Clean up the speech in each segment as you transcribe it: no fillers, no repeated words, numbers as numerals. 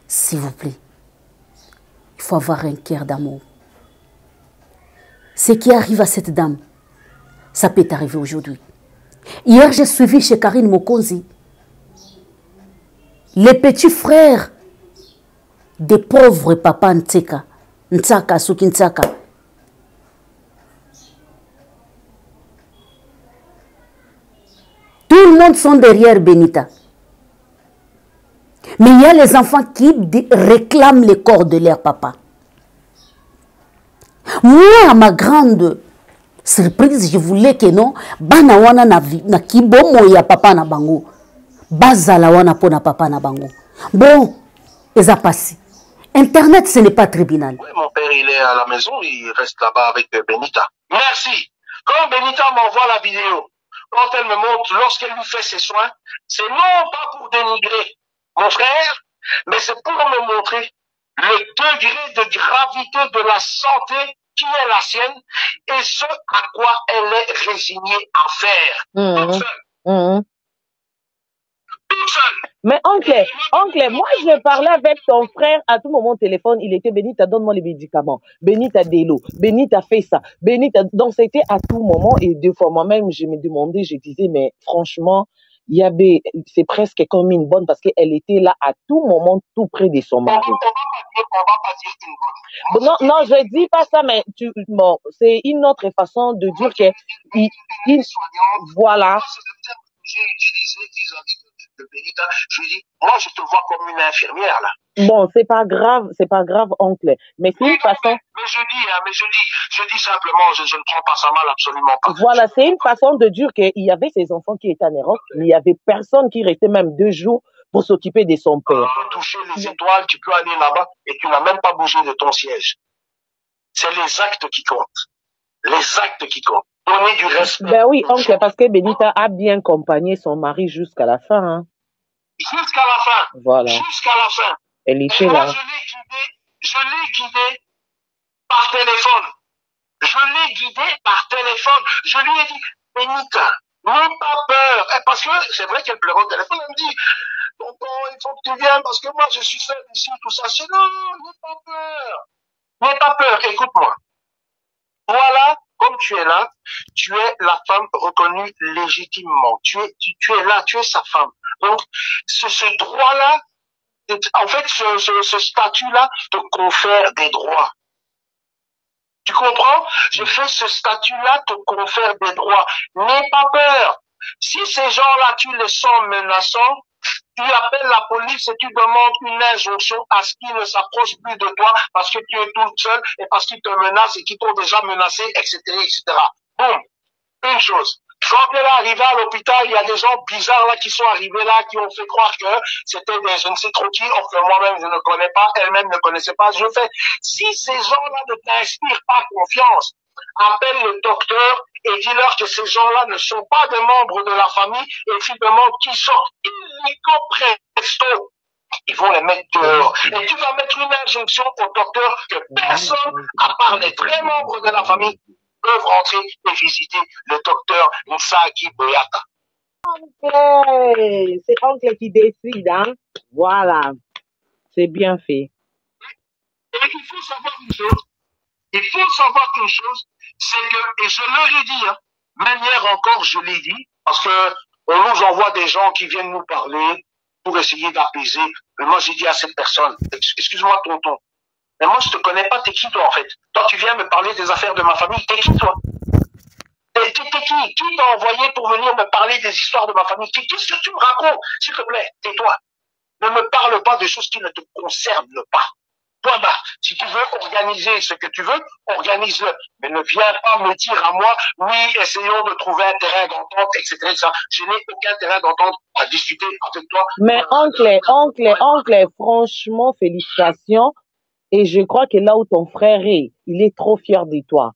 S'il vous plaît, il faut avoir un cœur d'amour. Ce qui arrive à cette dame, ça peut t'arriver aujourd'hui. Hier, j'ai suivi chez Karine Mokonzi les petits frères des pauvres papas Ntsaka, Suki Ntsaka. Tout le monde sont derrière Benita. Mais il y a les enfants qui réclament les corps de leur papa. Moi, à ma grande surprise, je voulais que non, bana wana na kibomo ya papa na bango. Bazala wana po na papa na bango. Bon, ils ont passé. Internet, ce n'est pas tribunal. Oui, mon père, il est à la maison, il reste là-bas avec Benita. Merci. Quand Benita m'envoie la vidéo, quand elle me montre, lorsqu'elle lui fait ses soins, c'est non pas pour dénigrer mon frère, mais c'est pour me montrer le degré de gravité de la santé qui est la sienne et ce à quoi elle est résignée à faire. Toute seule. Toute seule. Mais oncle, moi je parlais avec ton frère à tout moment au téléphone, il était Benita, donne-moi les médicaments, Benita Delo, Benita fait ça, Benita, donc c'était à tout moment et deux fois moi-même je me demandais, je disais mais franchement, c'est presque comme une bonne parce qu'elle était là à tout moment, tout près de son mari. On va pas dire une bonne. Non, je dis pas ça, mais bon, c'est une autre façon de dire que voilà. J'ai utilisé vis-à-vis de Benita, je lui dis, moi je te vois comme une infirmière là. Bon, c'est pas grave, oncle. Mais c'est une façon. Mais je dis simplement, je ne prends pas ça mal, absolument pas. Voilà, c'est une façon de dire qu'il y avait ces enfants qui étaient en Europe, mais il y avait personne qui restait même 2 jours pour s'occuper de son père. Tu peux toucher les étoiles, tu peux aller là-bas et tu n'as même pas bougé de ton siège. C'est les actes qui comptent. Les actes qui comptent. Donner du respect. Ben oui, oncle, parce que Benita a bien accompagné son mari jusqu'à la fin. Hein. Jusqu'à la fin. Voilà. Jusqu'à la fin. Elle était et moi, là. je l'ai guidé par téléphone. Je l'ai guidé par téléphone. Je lui ai dit, Benita, n'aie pas peur. Et parce que c'est vrai qu'elle pleurait au téléphone. Elle me dit, tonton, il faut que tu viennes parce que moi, je suis seule ici, tout ça. Je dis, non, n'aie pas peur. N'aie pas peur. Écoute-moi. Voilà, comme tu es là, tu es la femme reconnue légitimement. Tu es là, tu es sa femme. Donc, ce droit-là, en fait, ce statut-là te confère des droits. Tu comprends? Je fais ce statut-là te confère des droits. N'aie pas peur. Si ces gens-là, tu les sens menaçants, tu appelles la police et tu demandes une injonction à ce qu'ils ne s'approchent plus de toi parce que tu es toute seule et parce qu'ils te menacent et qu'ils t'ont déjà menacé, etc., etc. Bon, une chose. Quand elle est arrivée à l'hôpital, il y a des gens bizarres là qui sont arrivés là, qui ont fait croire que c'était des je ne sais trop qui, or que moi-même je ne connais pas, elle-même ne connaissait pas. Je fais, si ces gens-là ne t'inspirent pas confiance, appelle le docteur et dis-leur que ces gens-là ne sont pas des membres de la famille et tu demandes qu'ils sortent illico presto. Ils vont les mettre dehors. Et tu vas mettre une injonction au docteur que personne, à part les vrais membres de la famille, peuvent rentrer et visiter le docteur Nsaki Boyata. Okay. C'est oncle qui décide, hein? Voilà. C'est bien fait. Et il faut savoir une chose. Il faut savoir une chose, c'est que, et je leur ai dit, hein, même hier encore, je l'ai dit, parce que on nous envoie des gens qui viennent nous parler pour essayer d'apaiser. Mais moi, j'ai dit à cette personne, excuse-moi, tonton, mais moi, je te connais pas, t'es qui, toi, en fait? Toi, tu viens me parler des affaires de ma famille, t'es qui, toi? T'es qui? Qui t'a envoyé pour venir me parler des histoires de ma famille? Qu'est-ce que tu me racontes? S'il te plaît, tais-toi. Ne me parle pas de choses qui ne te concernent pas. Point barre. Si tu veux organiser ce que tu veux, organise-le. Mais ne viens pas me dire à moi, oui, essayons de trouver un terrain d'entente, etc. Je n'ai aucun terrain d'entente à discuter avec toi. Mais oncle, franchement, félicitations. Et je crois que là où ton frère est, il est trop fier de toi.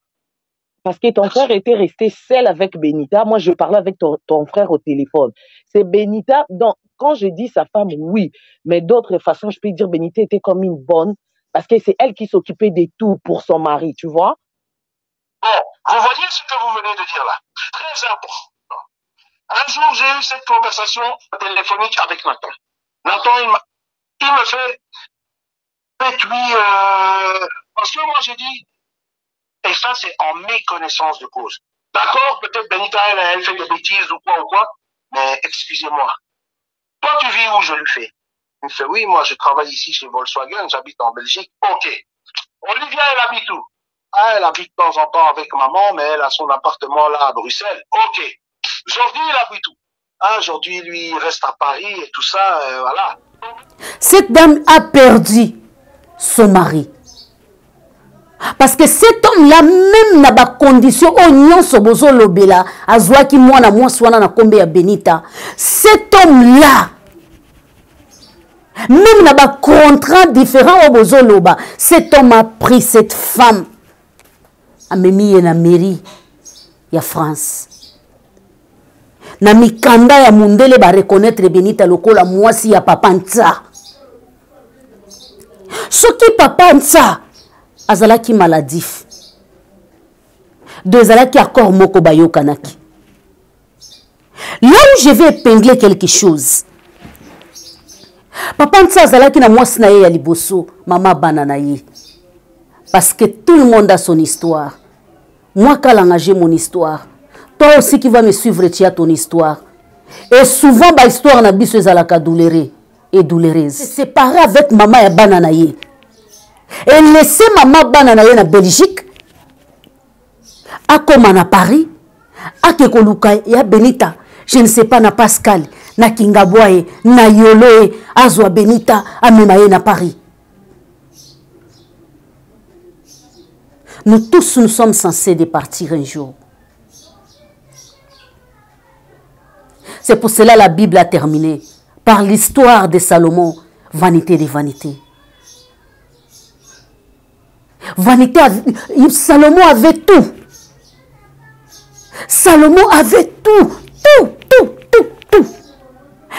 Parce que ton frère était resté seul avec Benita. Moi, je parlais avec ton frère au téléphone. C'est Benita. Donc, quand je dis sa femme, oui. Mais d'autres façons, je peux dire Benita était comme une bonne. Parce que c'est elle qui s'occupait de tout pour son mari, tu vois? Bon, vous voyez ce que vous venez de dire là? Très important. Un jour, j'ai eu cette conversation téléphonique avec Nathan. Nathan, il me fait, peut-être oui, parce que moi j'ai dit, et ça c'est en méconnaissance de cause. D'accord, peut-être Benita, elle fait des bêtises ou quoi, mais excusez-moi. Toi tu vis où je lui fais? Il me fait, oui, moi je travaille ici chez Volkswagen, j'habite en Belgique. Ok. Olivia, elle habite où? Ah, elle habite de temps en temps avec maman, mais elle a son appartement là à Bruxelles. Ok. Jordi, il habite où? Ah, Jordi, lui, il reste à Paris et tout ça, voilà. Cette dame a perdu son mari. Parce que cet homme-là, même dans la condition où nous sommes lobela, azwa ki mwana mwaswana na kombe ya Benita, cet homme-là, même dans les contrats différents au Bozoloba, cet homme a pris cette femme, a mis dans la mairie de France. Na mikanda ya mundele ba reconnaître Benita lokola mwasi ya papa Ntsa. Soki papa Ntsa azalaki maladif. Deux azalaki accord moko bayokanaki. Là où je vais épingler quelque chose. Papa Ntsa azalaki na mwasi na ye ya liboso, mama bana na ye. Parce que tout le monde a son histoire. Moi kalanga j'ai mon histoire. Toi aussi qui va me suivre, tu as ton histoire. Et souvent, ma histoire n'a biso ezalaka douloureuse et douloureuse. Se séparer avec maman et bananaye. Et laisser maman bananaye na Belgique. A comme à Paris. A Kekoluka ya Benita. Je ne sais pas na Pascal, na Kingaboye, na Yoloe, Azwa Benita, a Memaye na Paris. Nous tous, nous sommes censés de partir un jour. C'est pour cela que la Bible a terminé par l'histoire de Salomon, vanité des vanités. Vanité, Salomon avait tout. Salomon avait tout.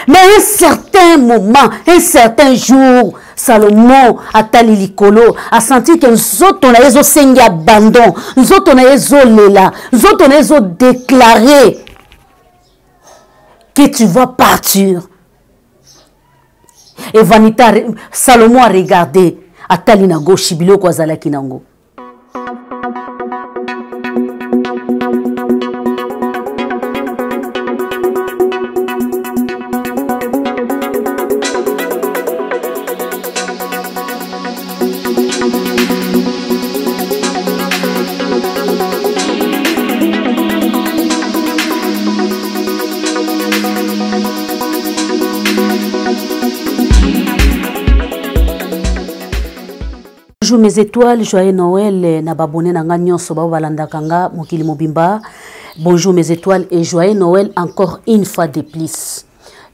Mais à un certain moment, un certain jour, Salomon a tali likolo, a senti que nous autres on a eu sengi abandon, nous autres on a eu lela, nous autres on a eu déclaré que tu vas partir. Et Vanita, Salomon a regardé, a tali na gauche bilo kwa zalaki nango. Bonjour mes étoiles, joyeux Noël, na babone na nga nyonso ba balanda kanga mokili mobimba. Bonjour mes étoiles et joyeux Noël encore une fois de plus.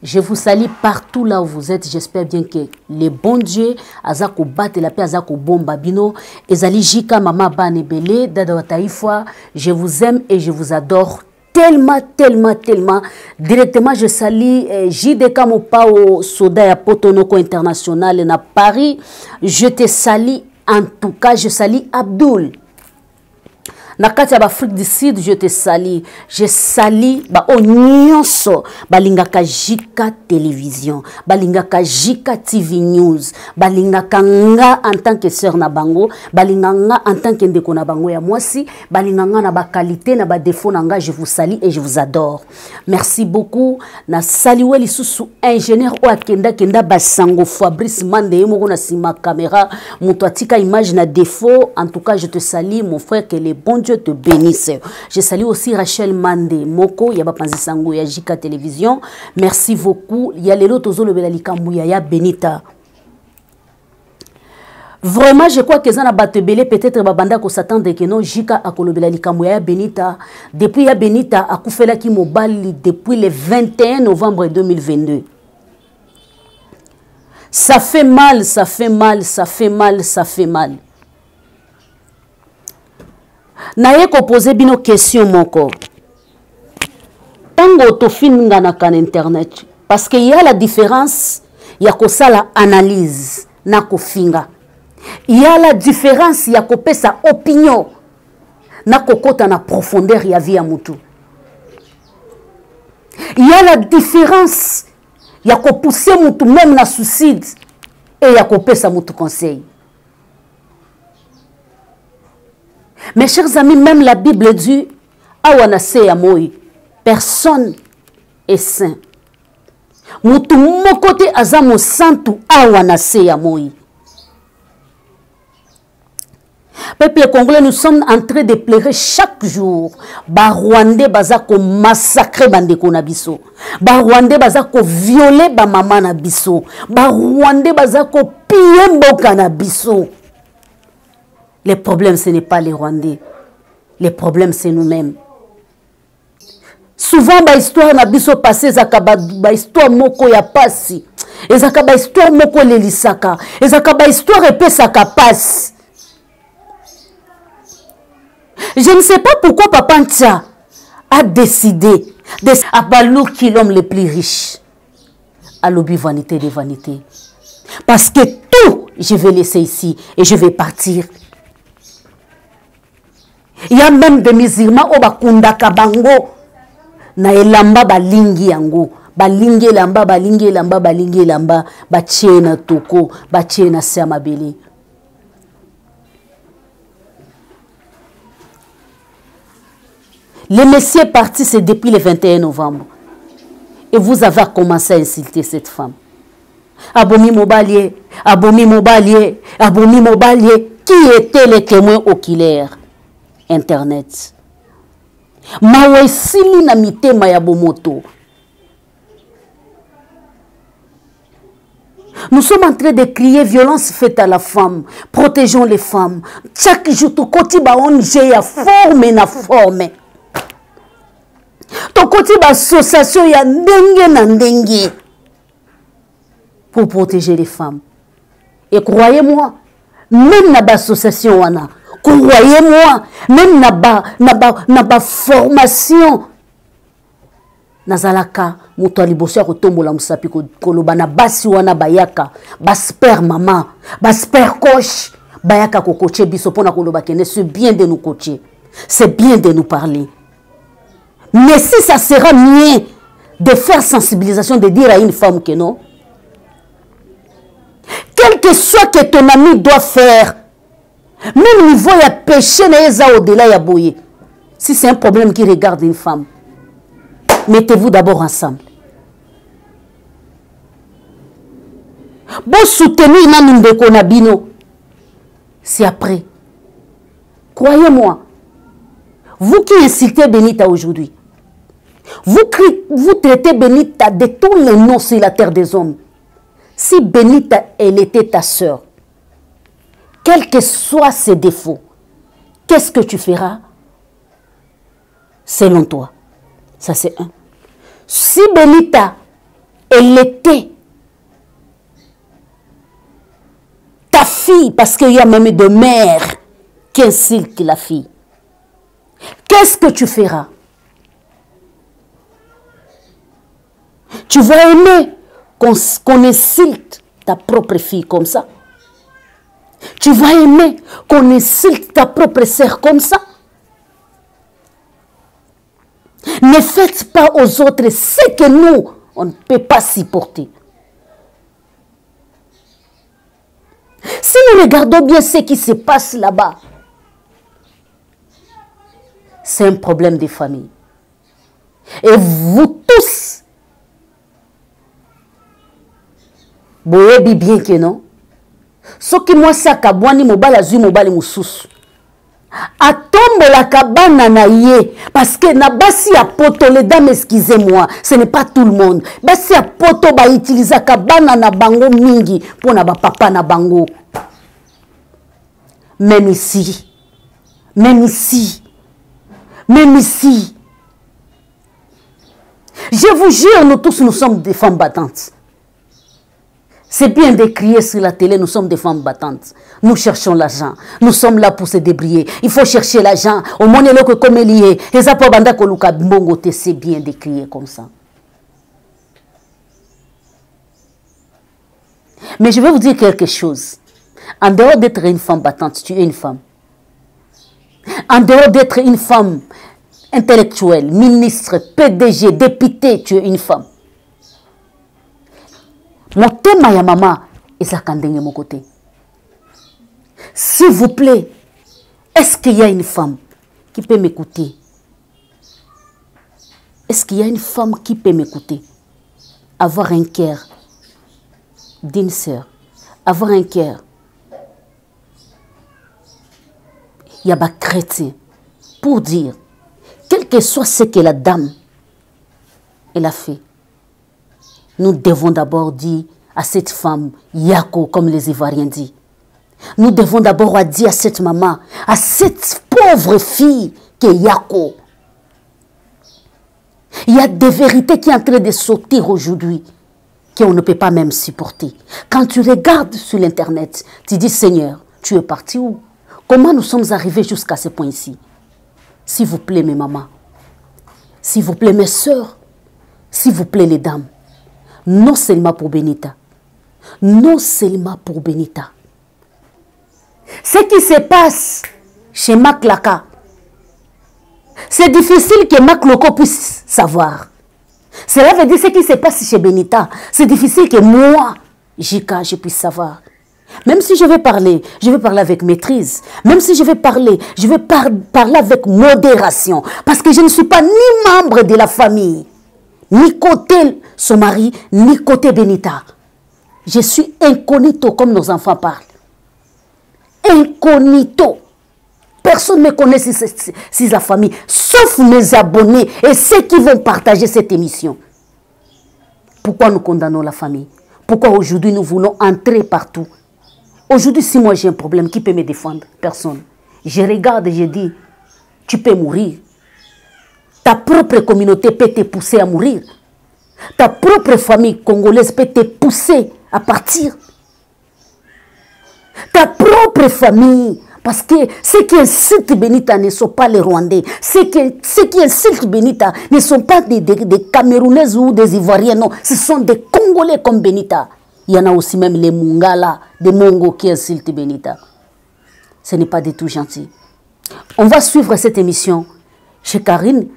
Je vous salue partout là où vous êtes. J'espère bien que le bon Dieu azako bate la paix azako bomba bino ezali jika mama banebele dada wa taifa. Je vous aime et je vous adore tellement. Directement je salue JDK Mopao Soda ya Potonoko International na Paris. Je te salue. En tout cas, je salue Abdul. Nakati ya Afrique du Sud, je te salue. Je salue ba onyonso balingaka Jika Télévision, balingaka Jika TV News, balingaka nga en tant que sœur na bango, balinganga en tant que ndeko na bango ya mwasi, balinganga na ba qualité na ba défaut na nga, je vous salue et je vous adore. Merci beaucoup. Na salué lisusu ingénieur o akenda kenda basango Fabrice Mande moko na sima caméra, muto atika image na défaut. En tout cas, je te salue mon frère, que les bons Dieu te bénisse. Je salue aussi Rachel Mande Moko, Yaba Panzisango, ya Jika Télévision. Merci beaucoup. Il y a les lots tozolo belalikambu ya Benita. Vraiment, je crois que ça n'a pas belé peut-être babanda ko s'attendre que non Jika akolobela likambu ya Benita. Depuis ya Benita akufela ki mobali depuis le 21 novembre 2022. Ça fait mal. Naye ko poser bino question moko. Tango to finga na kan internet parce qu'il y a la différence ya ko sala analyse na ko finga. Il y a la différence ya ko pesa opinion na ko kota na profondeur ya vie ya mutu. Il y a la différence ya ko pousser mutu même na suicide et ya ko pesa mutu conseil. Mes chers amis, même la Bible dit, personne est saint. Mutu mokote azamo santu awanase ya moi. Peuple congolais, nous sommes en train de pleurer chaque jour. Ba Rwandais bazako massacrer bandeko na biso. Ba Rwandais bazako violer ba maman na biso. Ba Rwandais bazako piller mboka na biso. Les problèmes, ce n'est pas les Rwandais. Les problèmes, c'est nous-mêmes. Souvent, ba histoire na biso passé zakaba ba histoire moko ya pasi. Ezaka ba histoire moko lelisaka. Ezaka ba histoire epesaka passe. Je ne sais pas pourquoi Papa Ntia a décidé de Abalouki l'homme le plus riche. À l'obi vanité des vanités. Parce que tout, je vais laisser ici et je vais partir. Il y a même des musulmans au bakundaka bango na elamba balingi yango. Balingi elamba, balingi elamba, balingi elamba, bachie na toko, bachie na samabele. Le Messie est parti, c'est depuis le 21 novembre. Et vous avez commencé à insulter cette femme. Abomi Mobalier, Abomi Mobalier, Abomi Mobalier. Qui étaient les témoins oculaires? Internet. Mawesili na mitema ya bomoto. Nous sommes en train de crier violence faite à la femme. Protégeons les femmes. Chaque jour, tout côté ba ONG ya forme na forme. Tout côté ba association ya ndenge na ndenge pour protéger les femmes. Et croyez-moi, même na ba association wana, croyez-moi, même na ba formation nazalaka muto aliboso ya kotombola musapi koloba na basi wana bayaka basper maman basper coach bayaka ko coacher biso pona koloba kende c'est bien de nous coacher, c'est bien de nous parler. Mais si ça sera mieux de faire sensibilisation, de dire à une femme que non, quel que soit que ton ami doit faire, même niveau il y a péché au-delà ya boye. Si c'est un problème qui regarde une femme, mettez-vous d'abord ensemble. Bon soutenir Nanundeko Nabino, c'est après. Croyez-moi, vous qui insultez Benita aujourd'hui, vous traitez Benita de tous les noms sur la terre des hommes. Si Benita, elle était ta sœur, quels que soient ses défauts, qu'est-ce que tu feras selon toi? Ça c'est un. Si Benita, elle était ta fille, parce qu'il y a même de mères qui insultent la fille, qu'est-ce que tu feras? Tu vas aimer qu'on insulte ta propre fille comme ça? Tu vas aimer qu'on insulte ta propre sœur comme ça? Ne faites pas aux autres ce que nous, on ne peut pas supporter. Si nous regardons bien ce qui se passe là-bas, c'est un problème de famille. Et vous tous, vous savez bien que non. Ce qui moi ça kabwani mobile azui mobile mususu. Atombe la kabana na ye parce que na basi ya poto, les dames excusez-moi, ce n'est pas tout le monde. Basi ya poto ba utiliser kabana na bango mingi pour na ba papa na bango. Même ici, même ici, même ici. Je vous jure, nous tous nous sommes des femmes battantes. C'est bien de crier sur la télé, nous sommes des femmes battantes. Nous cherchons l'argent. Nous sommes là pour se débrouiller. Il faut chercher l'argent. Au moins, comme il est. C'est bien de crier comme ça. Mais je vais vous dire quelque chose. En dehors d'être une femme battante, tu es une femme. En dehors d'être une femme intellectuelle, ministre, PDG, député, tu es une femme. Motema ya mama ezakandenge mon côté. S'il vous plaît, Est-ce qu'il y a une femme qui peut m'écouter? Est-ce qu'il y a une femme qui peut m'écouter? Avoir un cœur d'une sœur, avoir un cœur. Il y a des chrétiens pour dire, quel que soit ce que la dame elle a fait, nous devons d'abord dire à cette femme, Yako, comme les Ivoiriens disent. Nous devons d'abord dire à cette maman, à cette pauvre fille qui est Yako. Il y a des vérités qui sont en train de sortir aujourd'hui, qu'on ne peut pas même supporter. Quand tu regardes sur l'internet, tu dis, Seigneur, tu es parti où? Comment nous sommes arrivés jusqu'à ce point-ci? S'il vous plaît, mes mamans, s'il vous plaît, mes soeurs, s'il vous plaît, les dames, non seulement pour Benita, non seulement pour Benita. Ce qui se passe chez Maklaka, c'est difficile que Makloko puisse savoir. Cela veut dire ce qui se passe chez Benita. C'est difficile que moi, Jika, je puisse savoir. Même si je vais parler avec maîtrise. Même si je vais parler avec modération. Parce que je ne suis pas ni membre de la famille, ni côté son mari, ni côté Benita. Je suis incognito comme nos enfants parlent. Incognito. Personne ne me connaît si la famille, sauf mes abonnés et ceux qui vont partager cette émission. Pourquoi nous condamnons la famille? Pourquoi aujourd'hui nous voulons entrer partout? Aujourd'hui, si moi j'ai un problème, qui peut me défendre? Personne. Je regarde et je dis, tu peux mourir. Ta propre communauté peut te pousser à mourir. Ta propre famille congolaise peut te pousser à partir. Ta propre famille. Parce que ceux qui insultent Benita ne sont pas les Rwandais. Ceux qui insultent Benita ne sont pas des Camerounais ou des Ivoiriens. Non, ce sont des Congolais comme Benita. Il y en a aussi même les Mungala, des Mongos qui insultent Benita. Ce n'est pas du tout gentil. On va suivre cette émission chez Karine.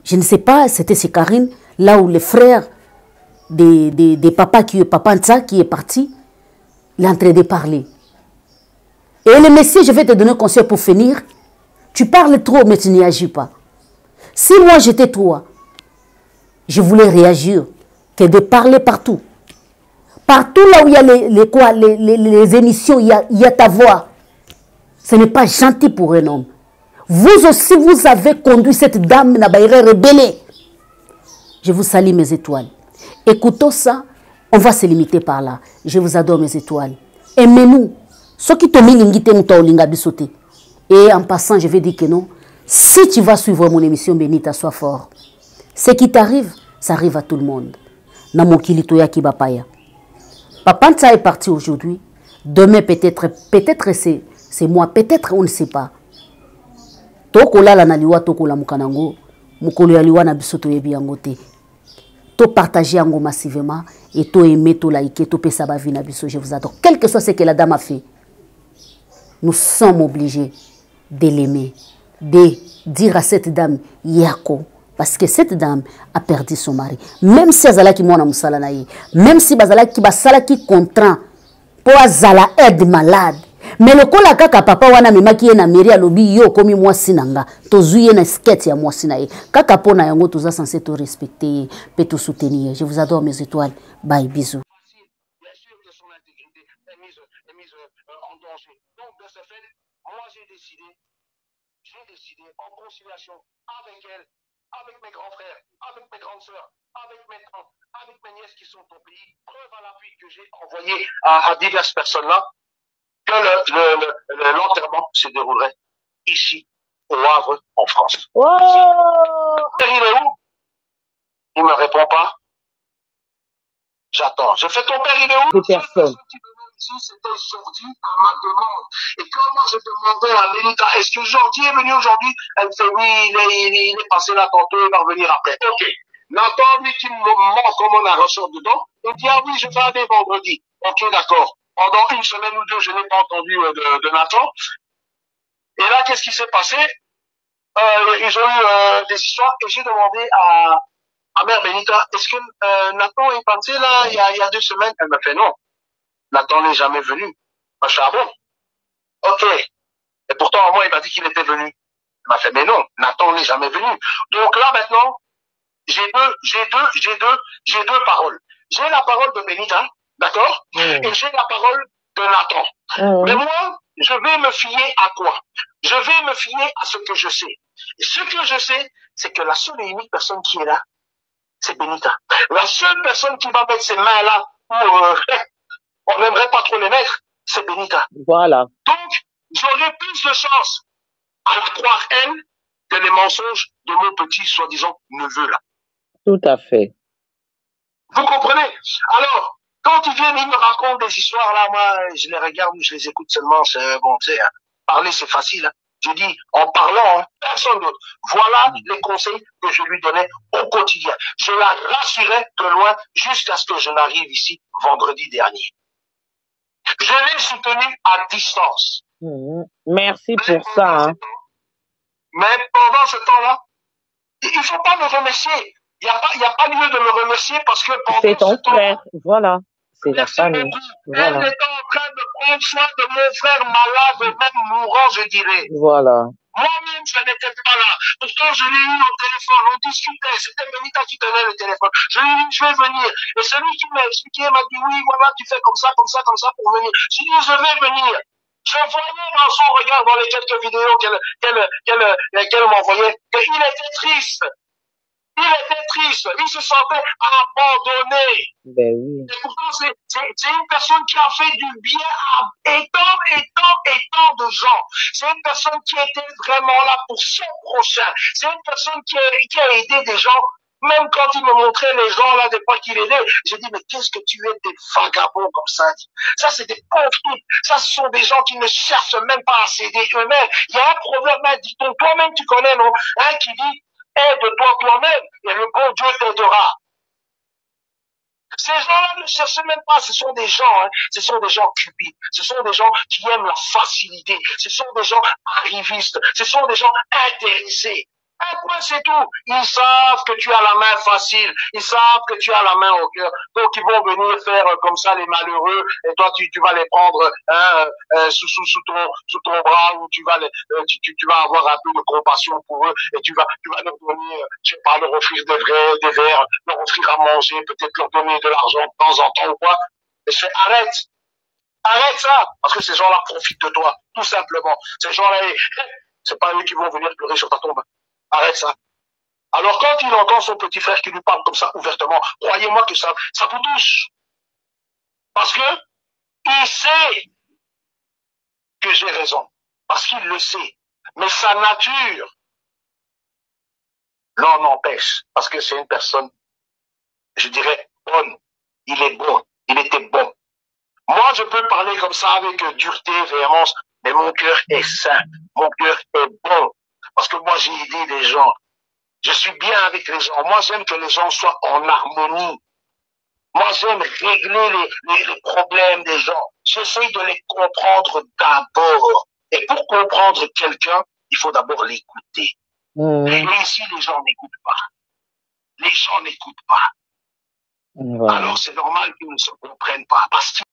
Je ne sais pas, c'était chez Karine, là où le frère des papas, Papa Ntsa, qui est parti, il est en train de parler. Et le Messie, je vais te donner un conseil pour finir. Tu parles trop, mais tu n'y agis pas. Si moi j'étais toi, je voulais réagir, que de parler partout. Partout là où il y a les émissions, il y a ta voix. Ce n'est pas gentil pour un homme. Vous aussi, vous avez conduit cette dame Nabaïre rebelle. Je vous salue mes étoiles. Écoutons ça, on va se limiter par là. Je vous adore mes étoiles. Aimez-nous. Ce qui te met et en passant, je vais dire que non. Si tu vas suivre mon émission Benita, sois fort. Ce qui t'arrive, ça arrive à tout le monde. Namokilitoya Kibapaya. Papa Ntsa est parti aujourd'hui. Demain, peut-être c'est moi, peut-être on ne sait pas. Tokola la naliwa tokola mukanango, mukolo ya liwa na bisoto yebi yangote. To partager yango massivement et to aimer, to liker, to pesa ba vie na biso, je vous adore. Quel que soit ce que la dame a fait, nous sommes obligés de l'aimer, de dire à cette dame Yako, parce que cette dame a perdu son mari. Même si Azala qui mona musala na ye, même si Bazala qui basala qui contraint pour Azala aide malade. Mais le kola kaka papa wana memaki na mairie alobi yo komi mwasi nanga tozuye na skate ya mwasi na ye kaka pona yango toza censé te respecter et te soutenir. Je vous adore mes étoiles. Bye, bisous. Bien sûr que son intégrité est mise en danger. Donc de ce fait, moi j'ai décidé en conciliation avec elle, avec mes grands frères, avec mes grandes sœurs, avec mes tantes, avec mes nièces qui sont au pays, preuve à l'appui que j'ai envoyé à diverses personnes là, que l'enterrement se déroulerait ici, au Havre, en France. Oh! Il est où? Il ne me répond pas. J'attends. Je fais ton père, il est où? Personne. C'était Jordi à ma demande. Et quand moi je demandais à Benita, est-ce que Jordi est venu aujourd'hui? Elle me fait oui, il est passé là tantôt, il va revenir après. Ok. Nathan, lui qui me montre comment on a ressort dedans, il dit ah oui, je vais aller vendredi. Ok, d'accord. Pendant une semaine ou deux, je n'ai pas entendu de Nathan. Et là, qu'est-ce qui s'est passé? Ils ont eu des histoires et j'ai demandé à Mère Benita, est-ce que Nathan est passé là il y a 2 semaines? Elle m'a fait non. Nathan n'est jamais venu. Moi, je suis ah bon? Ok. Eh Mais pourtant, moi, il m'a dit qu'il était venu. Il m'a fait, mais non, Nathan n'est jamais venu. Donc là, maintenant, j'ai deux paroles. J'ai la parole de Benita, d'accord? Et j'ai la parole de Nathan. Mais moi, je vais me fier à quoi? Je vais me fier à ce que je sais. Et ce que je sais, c'est que la seule et unique personne qui est là, c'est Benita. La seule personne qui va mettre ses mains là, où on n'aimerait pas trop les mettre, c'est Benita. Voilà. Donc, j'aurai plus de chance à la croire elle que les mensonges de mon petit soi-disant neveu là. Tout à fait. Vous comprenez? Alors, quand ils viennent, ils me racontent des histoires là, moi, je les regarde ou je les écoute seulement, c'est bon, tu sais, hein, parler c'est facile. Hein. Je dis, en parlant, hein, personne d'autre. Voilà les conseils que je lui donnais au quotidien. Je la rassurais de loin jusqu'à ce que je n'arrive ici vendredi dernier. Je l'ai soutenue à distance. Merci pour ça. Hein. Mais pendant ce temps-là, il ne faut pas me remercier. Il n'y a pas lieu de me remercier parce que pendant c'est ton ce temps, frère, voilà. C'est la famille. Voilà. Elle était en train de prendre soin de mon frère malade, même mourant, je dirais. Voilà. Moi-même, je n'étais pas là. Pourtant, je l'ai eu au téléphone, on discutait. C'était Benita qui tenait le téléphone. Je lui ai dit, je vais venir. Et celui qui m'a expliqué m'a dit, oui, voilà, tu fais comme ça pour venir. J'ai dit, je vais venir. Je voyais dans son regard, dans les quelques vidéos qu'elle m'envoyait, qu'il était triste. Il était triste, il se sentait abandonné. Ben oui. Et pourtant, c'est une personne qui a fait du bien à tant de gens. C'est une personne qui était vraiment là pour son prochain. C'est une personne qui a aidé des gens. Même quand il me montrait les gens là, des fois qu'il aidait, j'ai dit, mais qu'est-ce que tu es des vagabonds comme ça? Ça, c'est des pauvres trucs. Ça, ce sont des gens qui ne cherchent même pas à s'aider eux-mêmes. Il y a un proverbe là, dit-on, toi-même tu connais, non? Hein, qui dit, aide-toi toi-même et le bon Dieu t'aidera. Ces gens-là ne cherchent même pas, ce sont des gens, hein, ce sont des gens cupides, ce sont des gens qui aiment la facilité, ce sont des gens arrivistes, ce sont des gens intéressés. Un point, c'est tout. Ils savent que tu as la main facile. Ils savent que tu as la main au cœur. Donc, ils vont venir faire comme ça les malheureux. Et toi, tu vas les prendre sous ton bras ou tu vas avoir un peu de compassion pour eux. Et tu vas leur donner, je sais pas, leur offrir des verres, leur offrir à manger, peut-être leur donner de l'argent de temps en temps ou quoi. Et je fais, arrête. Arrête ça. Parce que ces gens-là profitent de toi. Tout simplement. Ces gens-là, c'est pas eux qui vont venir pleurer sur ta tombe. Arrête ça. Alors quand il entend son petit frère qui lui parle comme ça ouvertement, croyez-moi que ça vous touche. Parce que il sait que j'ai raison. Parce qu'il le sait. Mais sa nature l'en empêche. Parce que c'est une personne, je dirais, bonne. Il est bon. Il était bon. Moi, je peux parler comme ça avec dureté, véhémence, mais mon cœur est sain. Mon cœur est bon. Parce que moi, j'ai aidé des gens. Je suis bien avec les gens. Moi, j'aime que les gens soient en harmonie. Moi, j'aime régler les problèmes des gens. J'essaie de les comprendre d'abord. Et pour comprendre quelqu'un, il faut d'abord l'écouter. Mais ici, les gens n'écoutent pas. Les gens n'écoutent pas. Alors, c'est normal qu'ils ne se comprennent pas. Parce